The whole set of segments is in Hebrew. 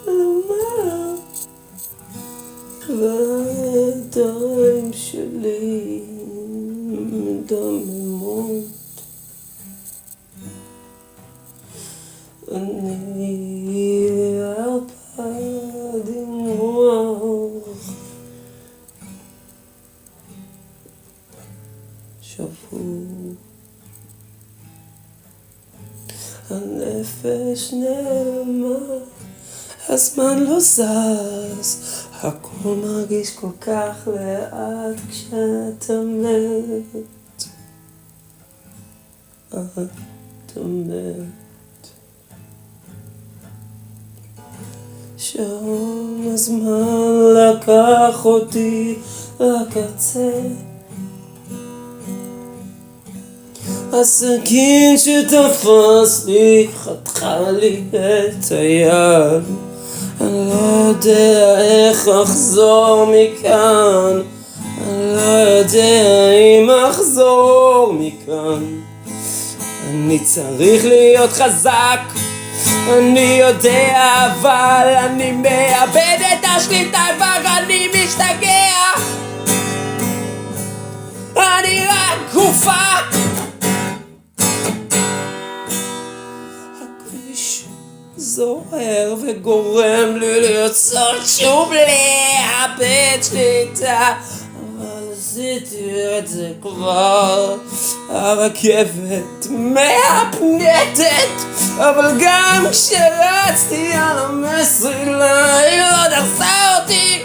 למעלה והידיים שלי מדממות. אני על פנים רוח שבור, הנפש נעלמה, הזמן לא זז, הכל מרגיש כל כך לאט כשאתה מת. אתה מת. שעון הזמן לקח אותי לקצה, הסכין שתפס לי חתכה לי את היד. אני לא יודע איך אחזור מכאן, אני לא יודע אם אחזור מכאן. אני צריך להיות חזק, אני יודע, אבל אני מאבד את השליטה ואני משתגע. אני רק גופה. הכביש זוהר וגורם לי לרצות שוב לאבד שליטה, אבל עשיתי את זה כבר. הרכבת מהפנטת, אבל גם כשרצתי על המסילה היא לא דחסה אותי.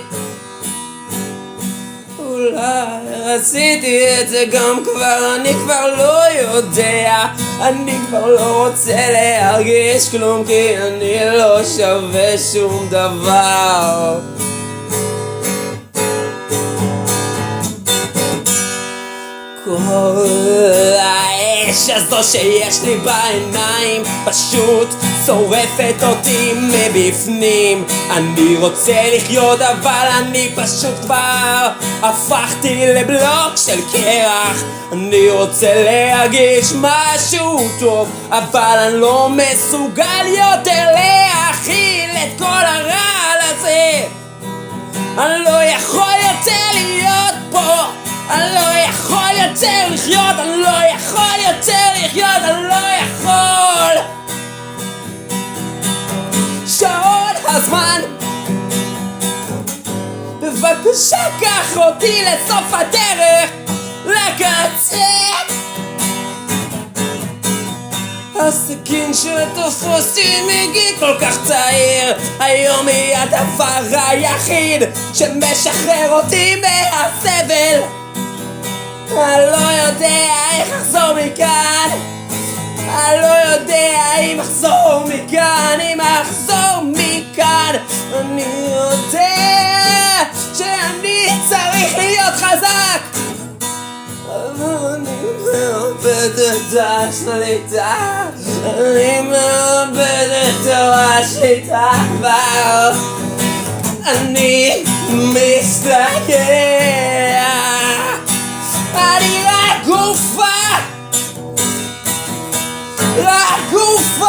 אולי עשיתי את זה גם כבר, אני כבר לא יודע, אני כבר לא רוצה להרגיש כלום, כי אני לא שווה שום דבר. כל האש הזו שיש לי בעיניים פשוט שורפת אותי מבפנים. אני רוצה לחיות אבל אני פשוט כבר הפכתי לבלוק של קרח. אני רוצה להרגיש משהו טוב אבל אני לא מסוגל יותר להכיל את כל הרעל הזה. אני לא יכול יותר להיות פה, אני לא יכול יותר לחיות, אני לא יכול יותר לחיות, אני לא יכול. שעון הזמן, בבקשה קח אותי לסוף הדרך, לקצה. הסכין שתפוס אותי מגיל כל כך צעיר, היום היא הדבר היחיד שמשחרר אותי מהסבל. אני לא יודע איך אחזור מכאן, אני לא יודע אם אחזור מכאן, אם אחזור מכאן. אני יודע שאני צריך להיות חזק, אבל אני מאבד את השליטה, אני מאבד את השליטה כבר. אני מסתכל, אני רק גופה, רק גופה.